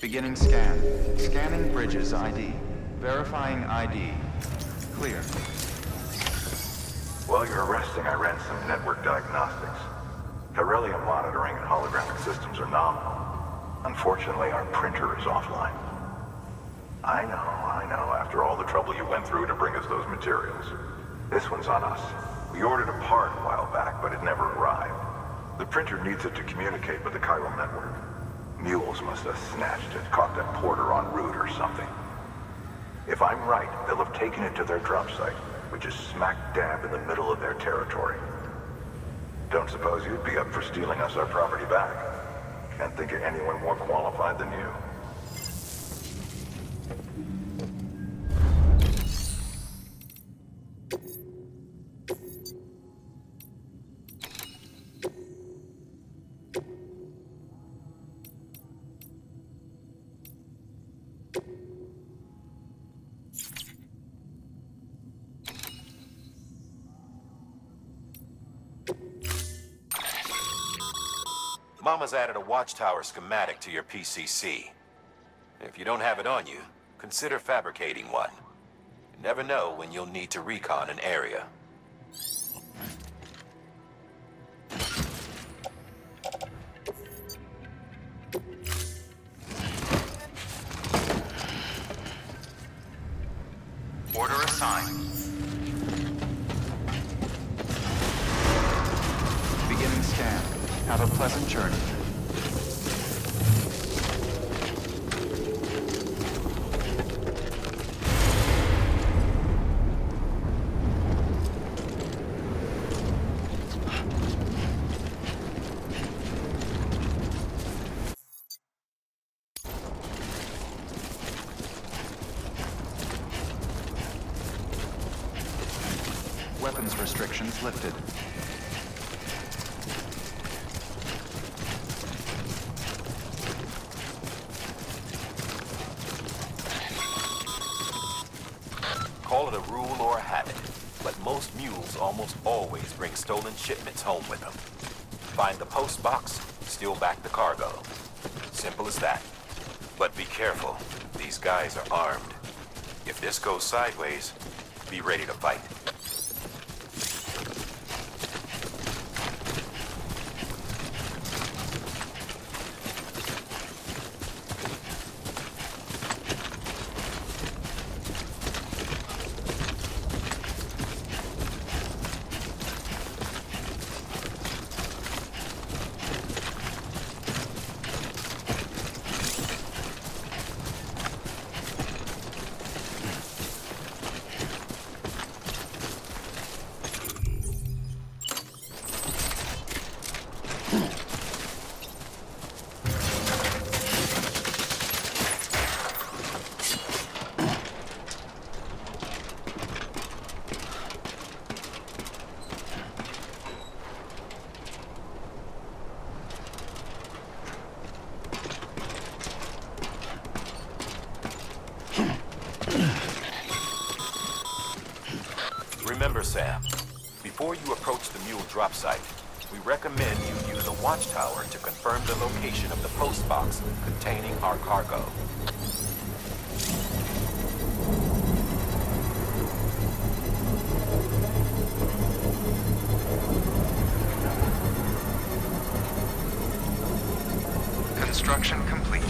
Beginning scan. Scanning bridges ID. Verifying ID. Clear. While you're resting, I ran some network diagnostics. Beryllium monitoring and holographic systems are nominal. Unfortunately, our printer is offline. I know, after all the trouble you went through to bring us those materials. This one's on us. We ordered a part a while back, but it never arrived. The printer needs it to communicate with the chiral network. Mules must have snatched it, caught that porter en route or something. If I'm right, they'll have taken it to their drop site, which is smack dab in the middle of their territory. Don't suppose you'd be up for stealing us our property back? Can't think of anyone more qualified than you. Mama's added a watchtower schematic to your PCC. If you don't have it on you, consider fabricating one. You never know when you'll need to recon an area. Order assigned. Beginning scan. Have a pleasant journey. Weapons restrictions lifted. Call it a rule or a habit, but most mules almost always bring stolen shipments home with them. Find the post box, steal back the cargo. Simple as that. But be careful, these guys are armed. If this goes sideways, be ready to fight. Remember, Sam, before you approach the mule drop site, we recommend you use a watchtower to confirm the location of the post box containing our cargo. Construction complete.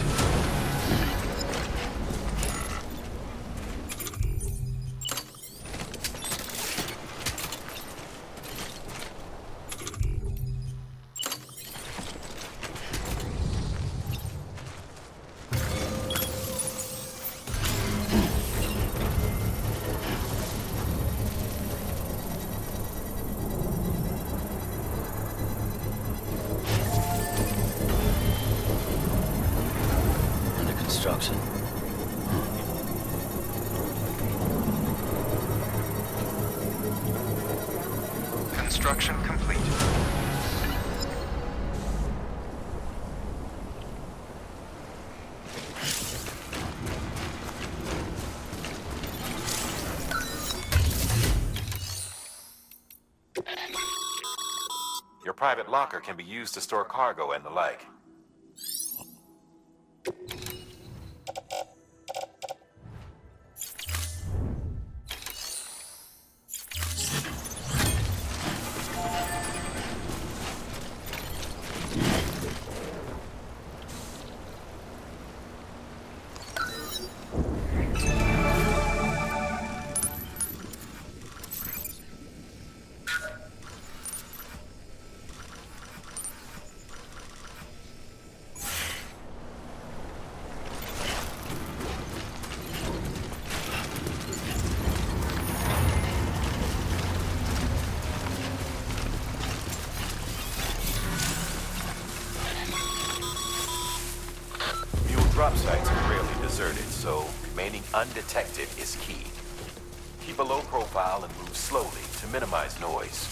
Construction. Construction complete. Your private locker can be used to store cargo and the like. job sites are rarely deserted, so remaining undetected is key. Keep a low profile and move slowly to minimize noise.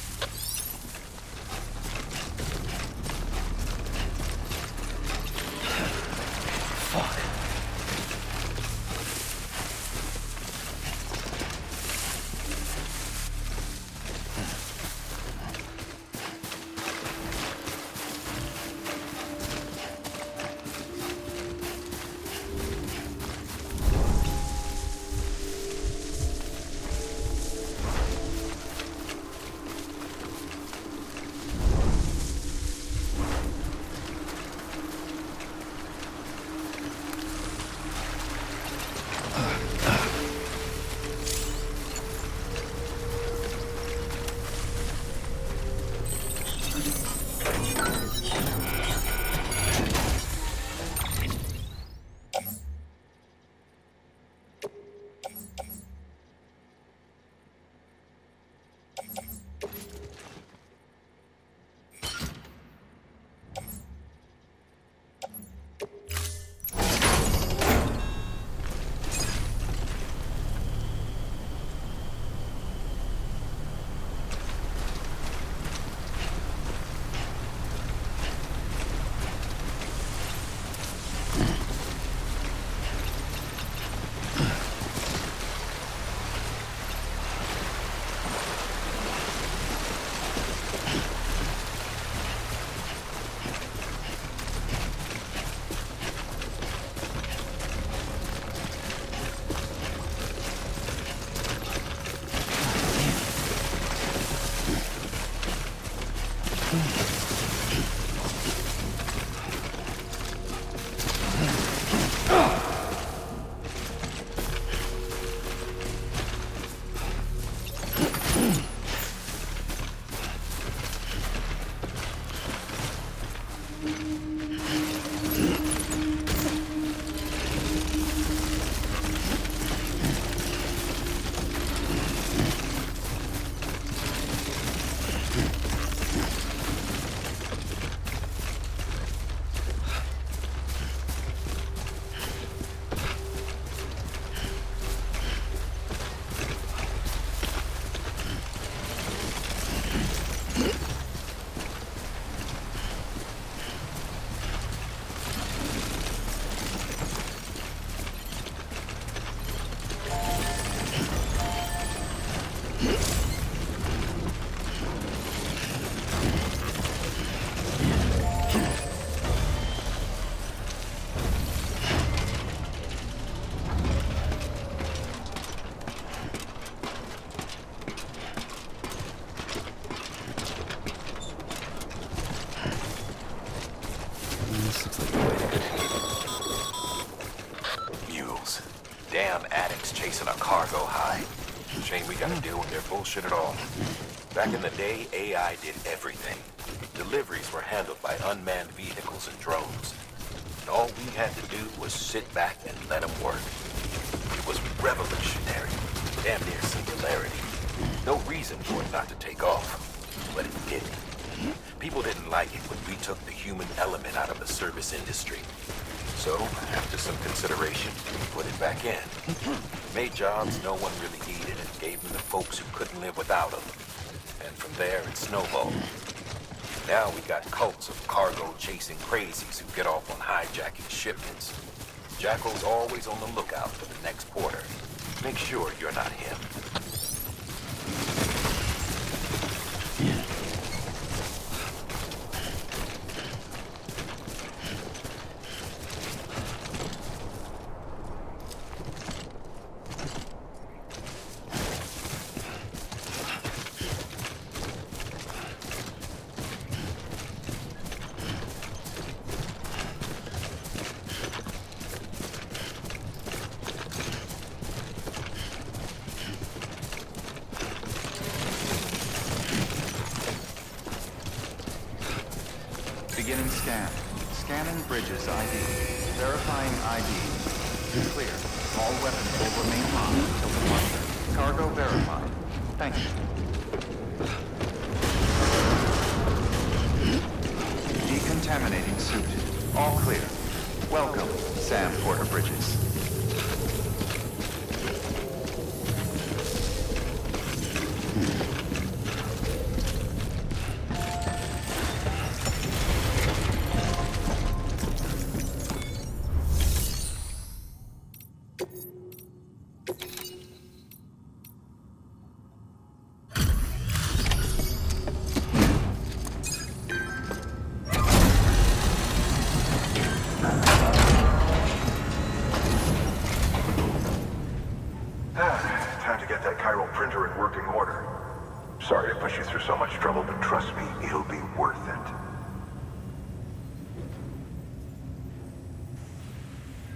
Damn addicts chasing a cargo high. Shame we gotta deal with their bullshit at all. Back in the day, AI did everything. Deliveries were handled by unmanned vehicles and drones. And all we had to do was sit back and let them work. It was revolutionary, damn near singularity. No reason for it not to take off, but it didn't. People didn't like it when we took the human element out of the service industry. So, after some consideration, we put it back in. Made jobs no one really needed and gave them to folks who couldn't live without them. And from there, it snowballed. Now we got cults of cargo-chasing crazies who get off on hijacking shipments. Jackal's always on the lookout for the next porter. Make sure you're not him. Beginning scan. Scanning bridges ID. Verifying ID. Clear. All weapons will remain locked until departure. Cargo verified. Thank you. Decontaminating suit. All clear. Welcome. Sam Porter Bridges. Time to get that chiral printer in working order. Sorry to push you through so much trouble, but trust me, it'll be worth it.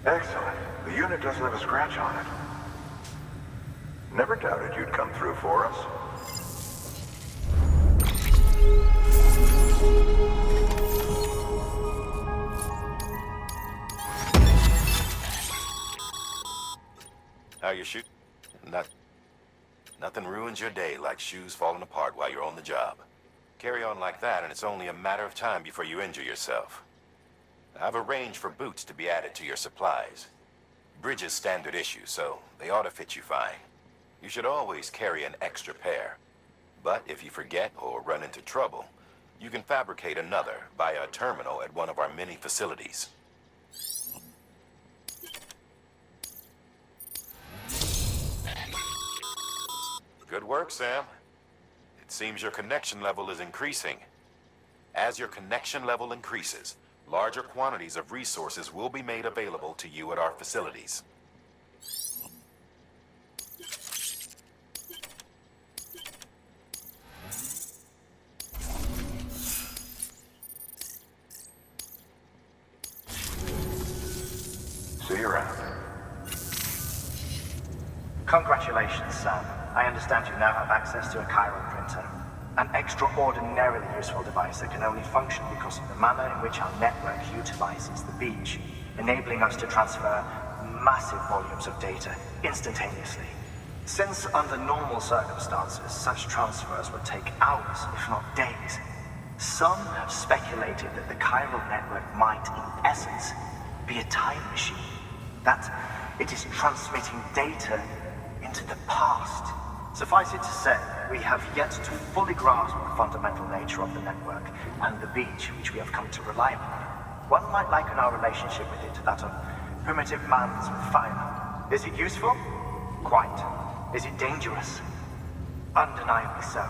Excellent. The unit doesn't have a scratch on it. Never doubted you'd come through for us. How you shoot? Nothing ruins your day like shoes falling apart while you're on the job. Carry on like that and it's only a matter of time before you injure yourself. I've arranged for boots to be added to your supplies. Bridges standard issue, so they ought to fit you fine. You should always carry an extra pair. But if you forget or run into trouble, you can fabricate another via a terminal at one of our many facilities. Good work, Sam. It seems your connection level is increasing. As your connection level increases, larger quantities of resources will be made available to you at our facilities. See you around. Congratulations, Sam. I understand you now have access to a chiral printer. An extraordinarily useful device that can only function because of the manner in which our network utilizes the beach, enabling us to transfer massive volumes of data instantaneously. Since under normal circumstances, such transfers would take hours, if not days, some have speculated that the chiral network might, in essence, be a time machine. That it is transmitting data into the past. Suffice it to say, we have yet to fully grasp the fundamental nature of the network and the beach which we have come to rely upon. One might liken our relationship with it to that of primitive mans with fire. Is it useful? Quite. Is it dangerous? Undeniably so.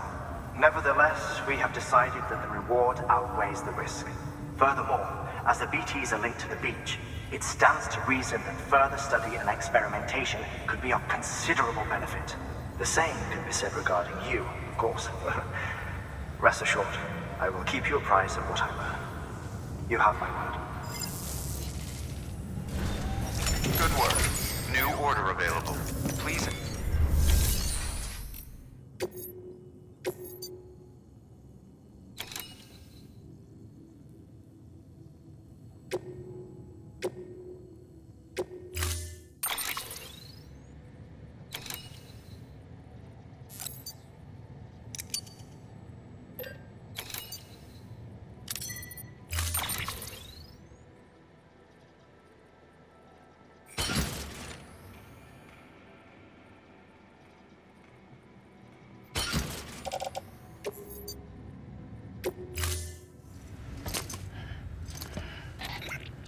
Nevertheless, we have decided that the reward outweighs the risk. Furthermore, as the BTs are linked to the beach, it stands to reason that further study and experimentation could be of considerable benefit. The same can be said regarding you, of course. Rest assured, I will keep you apprised of what I learn. You have my word. Good work. New order available. Please.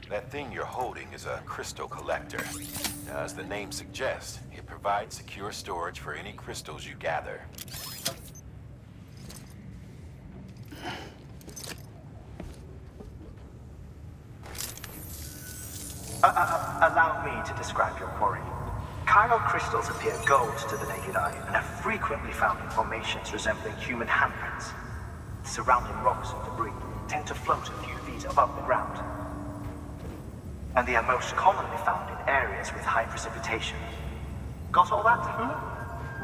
That thing you're holding is a crystal collector. As the name suggests, it provides secure storage for any crystals you gather. Allow me to describe your quarry. Chiral crystals appear gold to the naked eye and are frequently found in formations resembling human handprints. Surrounding rocks and debris tend to float a few feet above the ground. And they are most commonly found in areas with high precipitation. Got all that?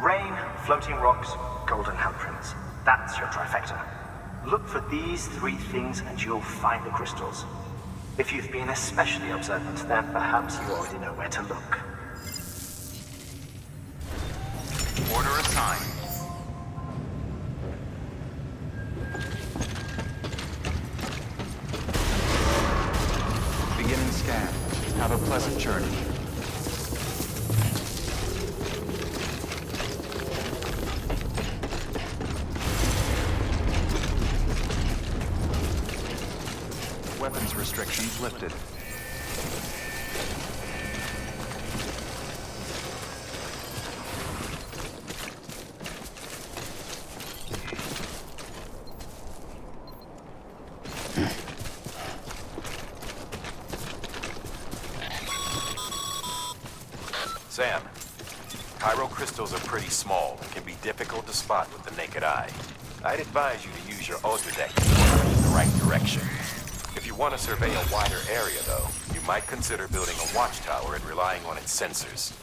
Rain, floating rocks, golden handprints. That's your trifecta. Look for these three things and you'll find the crystals. If you've been especially observant, then perhaps you already know where to look. Order assigned. Beginning scan. Have a pleasant pleasant journey. Weapons restrictions lifted. Sam, Cairo crystals are pretty small and can be difficult to spot with the naked eye. I'd advise you to use your ultra deck to point in the right direction. If you want to survey a wider area, though, you might consider building a watchtower and relying on its sensors.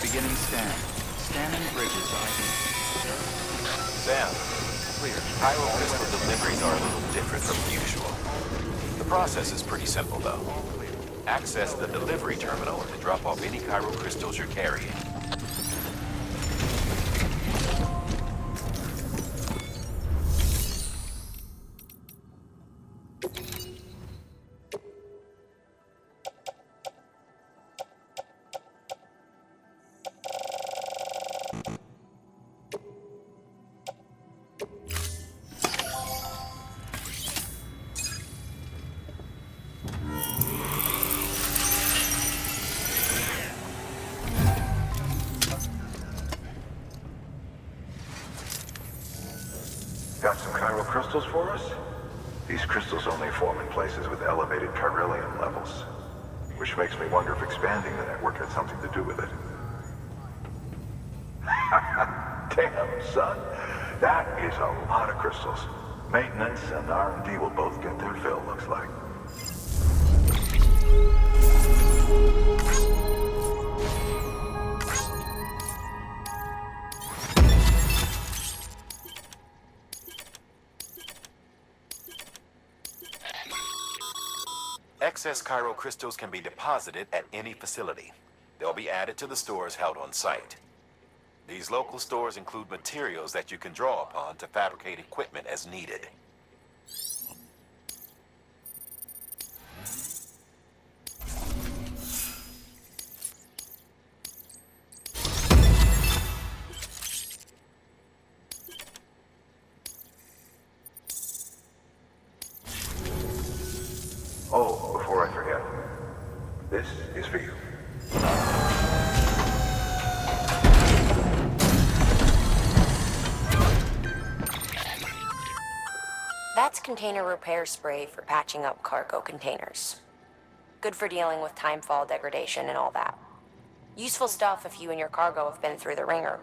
Beginning scan. Scanning bridges ID. Sam, Clear. Cairo crystal deliveries are a little different from usual. The process is pretty simple, though. Access the delivery terminal to drop off any Cairo crystals you're carrying. Got some chiral crystals for us? These crystals only form in places with elevated chiralium levels, which makes me wonder if expanding the network had something to do with it. Damn, son. That is a lot of crystals. Maintenance and R&D will both get their fill, looks like. Excess Cairo crystals can be deposited at any facility. They'll be added to the stores held on site. These local stores include materials that you can draw upon to fabricate equipment as needed. Oh, before I forget, this is for you. That's container repair spray for patching up cargo containers. Good for dealing with timefall degradation and all that. Useful stuff if you and your cargo have been through the ringer.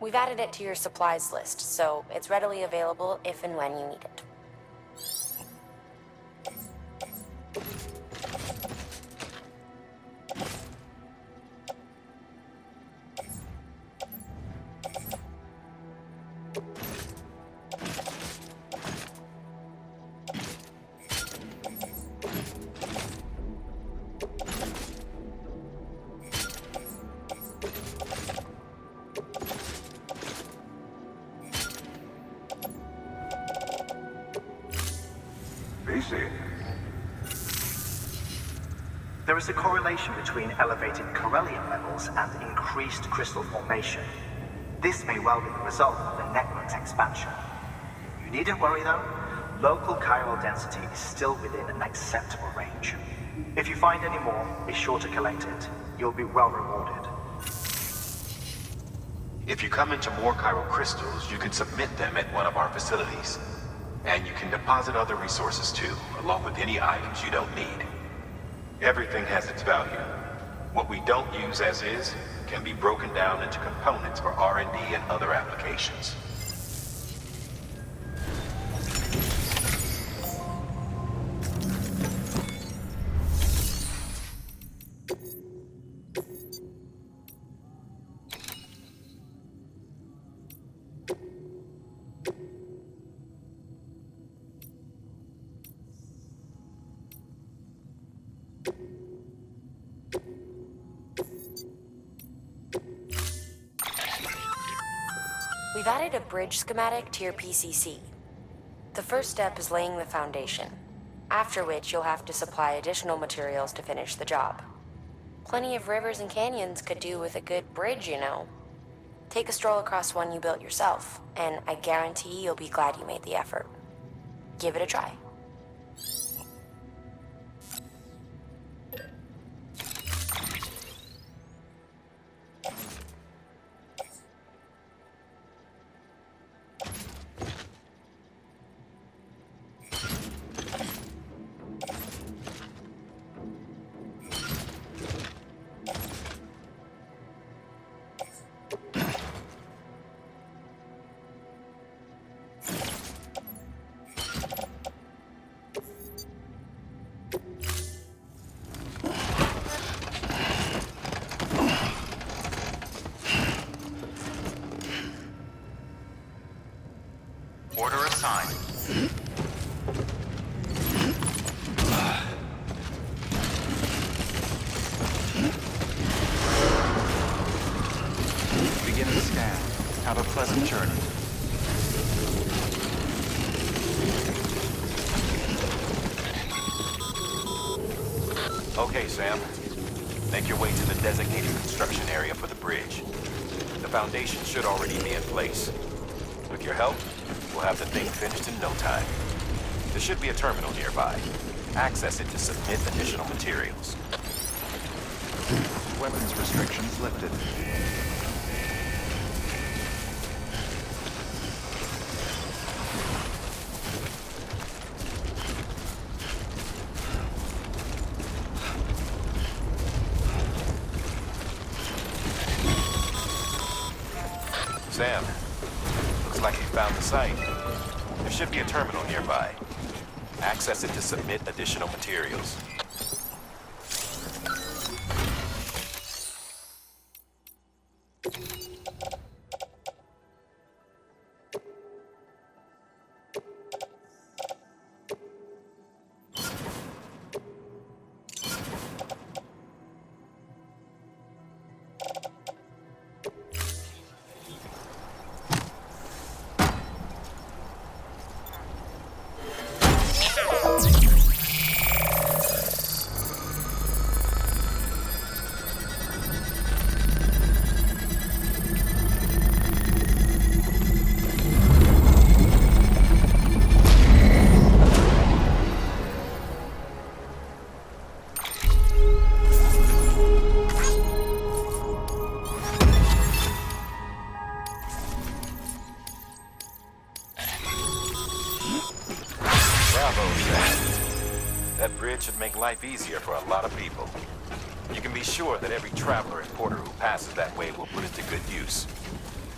We've added it to your supplies list, so it's readily available if and when you need it. There is a correlation between elevated chiralium levels and increased crystal formation. This may well be the result of the network's expansion. You needn't worry though, local chiral density is still within an acceptable range. If you find any more, be sure to collect it. You'll be well rewarded. If you come into more Chiral crystals, you can submit them at one of our facilities. And you can deposit other resources too, along with any items you don't need. Everything has its value. What we don't use as is can be broken down into components for R&D and other applications. We've added a bridge schematic to your PCC. The first step is laying the foundation, after which you'll have to supply additional materials to finish the job. Plenty of rivers and canyons could do with a good bridge, you know. Take a stroll across one you built yourself, and I guarantee you'll be glad you made the effort. Give it a try. Order assigned. Beginning scan. Have a pleasant journey. Okay, Sam. Make your way to the designated construction area for the bridge. The foundation should already be in place. With your help, we'll have the thing finished in no time. There should be a terminal nearby. Access it to submit additional materials. Weapons restrictions lifted. Sam, looks like you found the site. There should be a terminal nearby. Access it to submit additional materials. That bridge should make life easier for a lot of people. You can be sure that every traveler and porter who passes that way will put it to good use.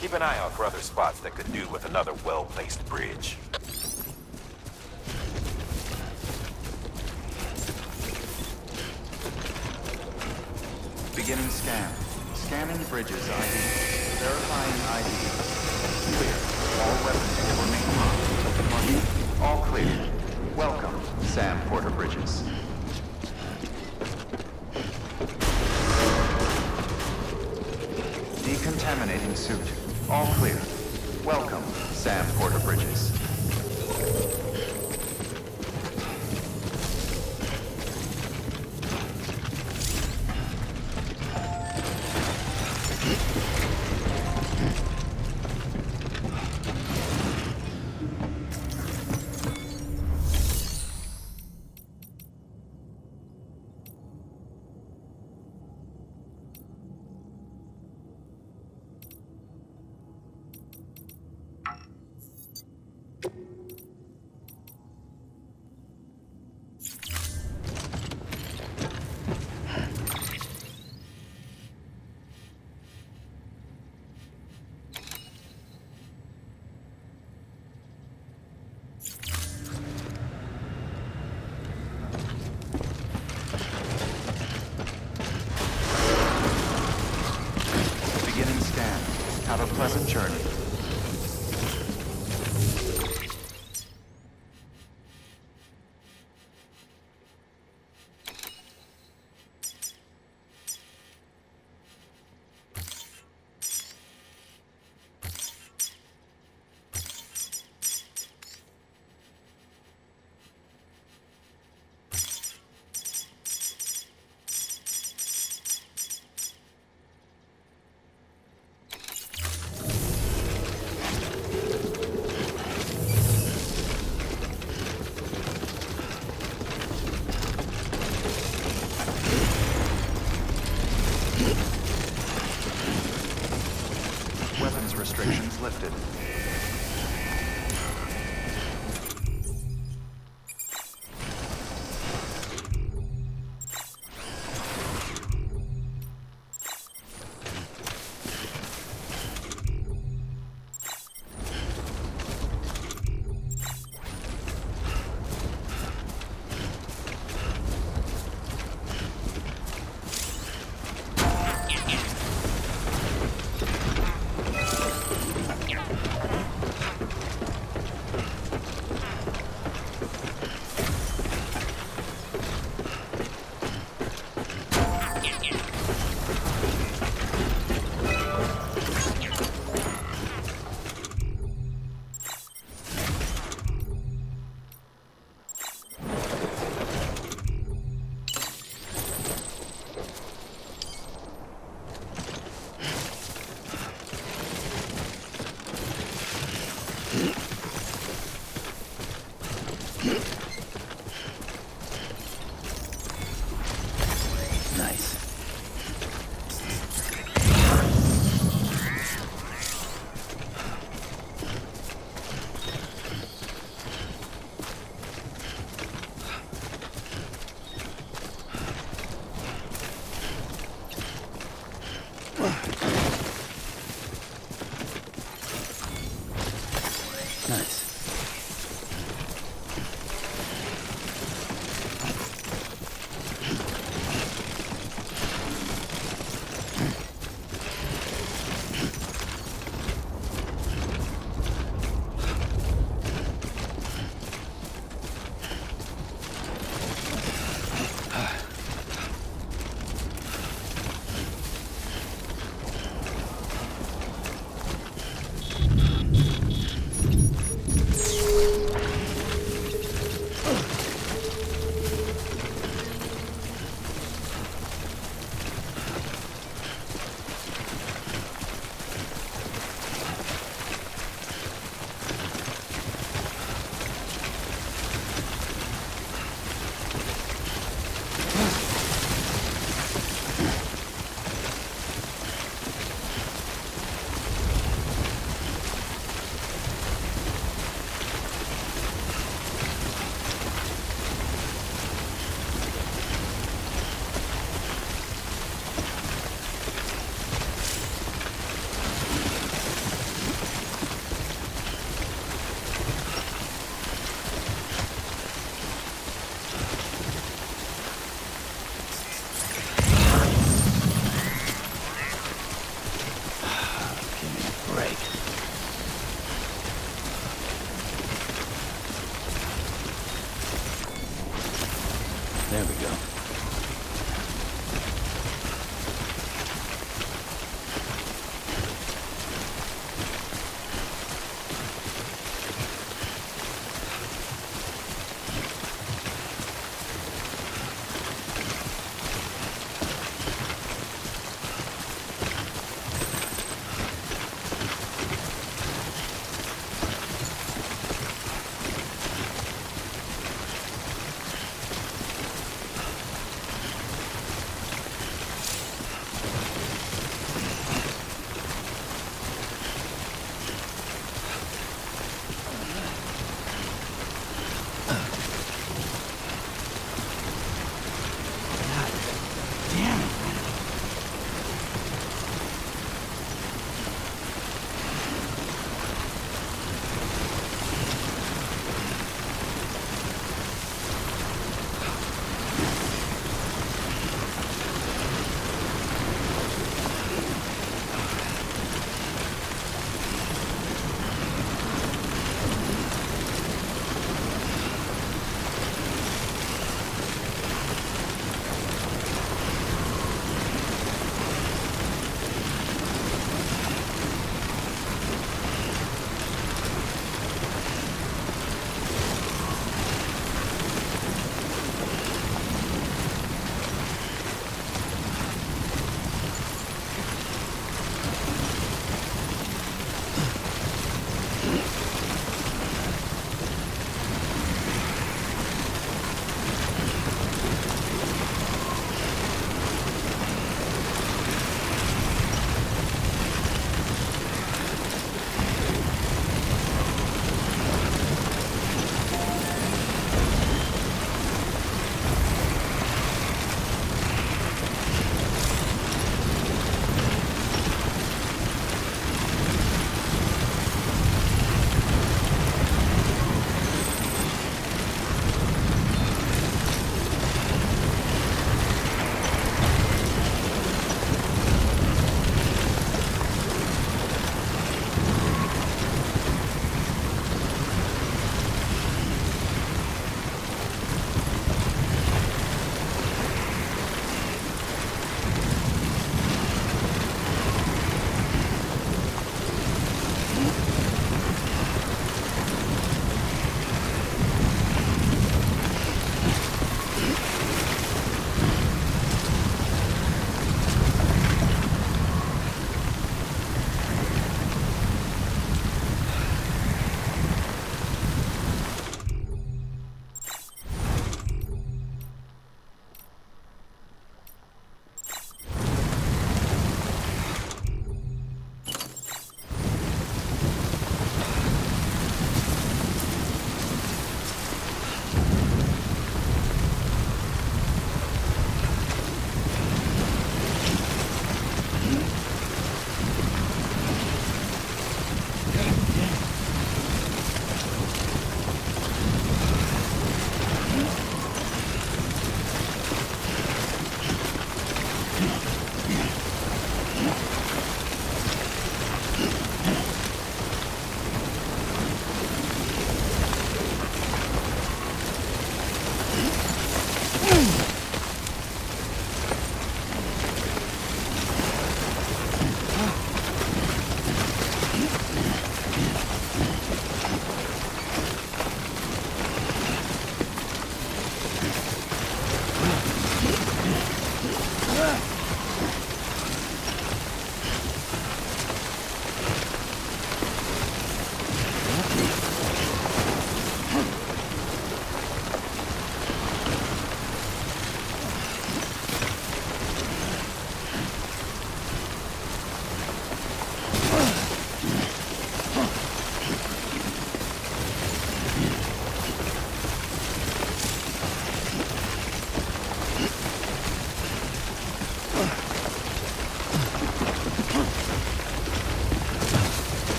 Keep an eye out for other spots that could do with another well-placed bridge. Beginning scan. Scanning bridges ID. Verifying ID. Clear. All weapons will remain hot until departure. All clear. Welcome, Sam Porter Bridges. Decontaminating suit. All clear. Welcome, Sam Porter Bridges. pleasant journey. Weapons restrictions lifted. Nice. Nice.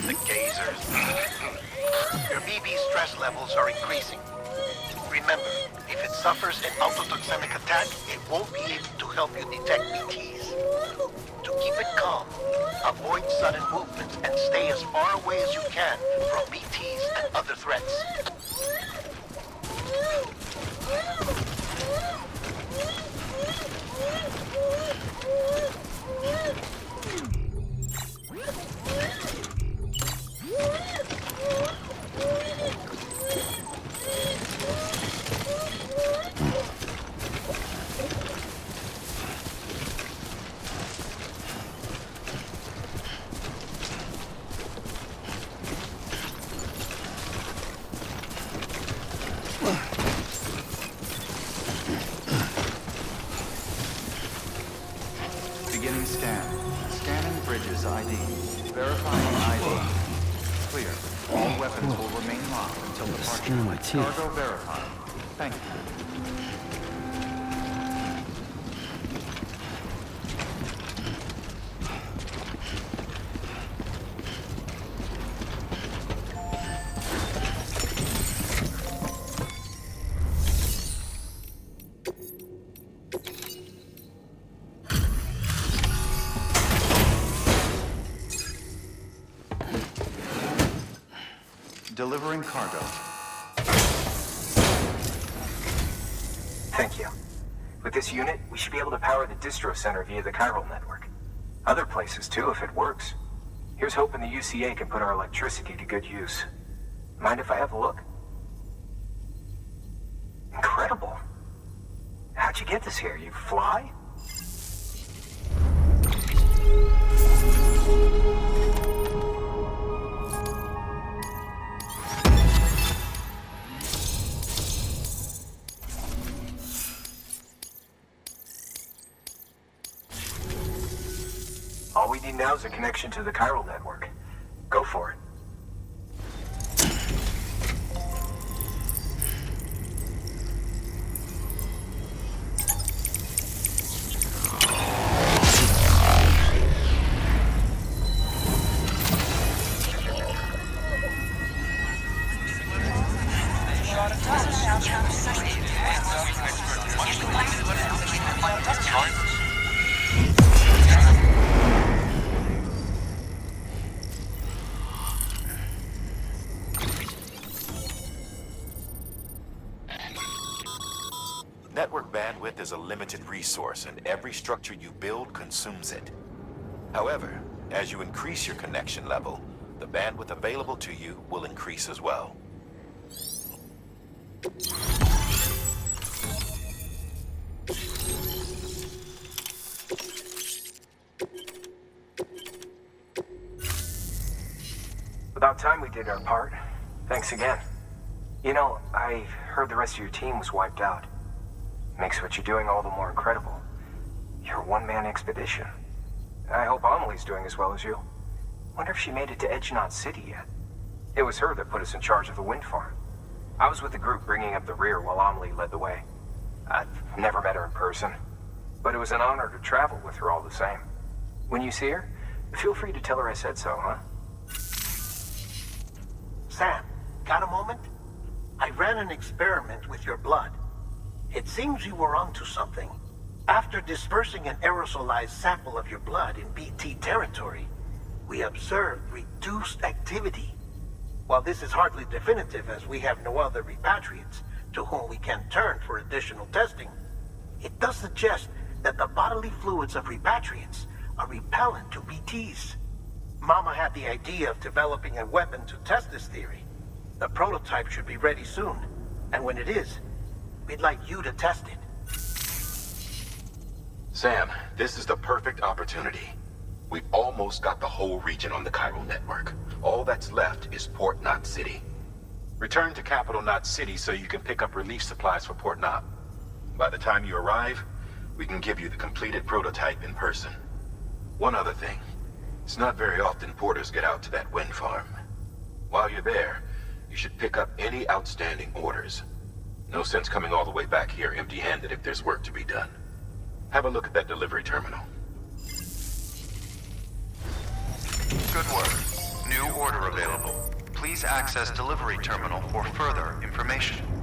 The gazers. Your BB stress levels are increasing. Remember, if it suffers an autotoxemic attack, it won't be able to help you detect BTs. To keep it calm, avoid sudden movements and stay as far away as you can from BTs and other threats. Beginning scan. Scanning bridges ID. Verifying ID. Clear. All weapons will remain locked until Scan my departure. teeth. Cargo verified. Thank you. Delivering cargo. Thank you. With this unit, we should be able to power the distro center via the chiral network. Other places too, if it works. Here's hoping the UCA can put our electricity to good use. Mind if I have a look? Incredible. How'd you get this here? You fly? All we need now is a connection to the chiral network. Go for it. Network bandwidth is a limited resource, and every structure you build consumes it. However, as you increase your connection level, the bandwidth available to you will increase as well. About time we did our part. Thanks again. You know, I heard the rest of your team was wiped out. Makes what you're doing all the more incredible. You're a one-man expedition. I hope Amelie's doing as well as you. Wonder if she made it to Edgenot City yet. It was her that put us in charge of the wind farm. I was with the group bringing up the rear while Amelie led the way. I've never met her in person, but it was an honor to travel with her all the same. When you see her, feel free to tell her I said so, huh? Sam, got a moment? I ran an experiment with your blood. It seems you were onto something. After dispersing an aerosolized sample of your blood in BT territory, we observed reduced activity. While this is hardly definitive, as we have no other repatriates to whom we can turn for additional testing, it does suggest that the bodily fluids of repatriates are repellent to BTs. Mama had the idea of developing a weapon to test this theory. The prototype should be ready soon, and when it is, we'd like you to test it. Sam, this is the perfect opportunity. We've almost got the whole region on the chiral network. All that's left is Port Knot City. Return to Capital Knot City so you can pick up relief supplies for Port Knot. By the time you arrive, we can give you the completed prototype in person. One other thing. It's not very often porters get out to that wind farm. While you're there, you should pick up any outstanding orders. No sense coming all the way back here empty-handed if there's work to be done. Have a look at that delivery terminal. Good work. New order available. Please access delivery terminal for further information.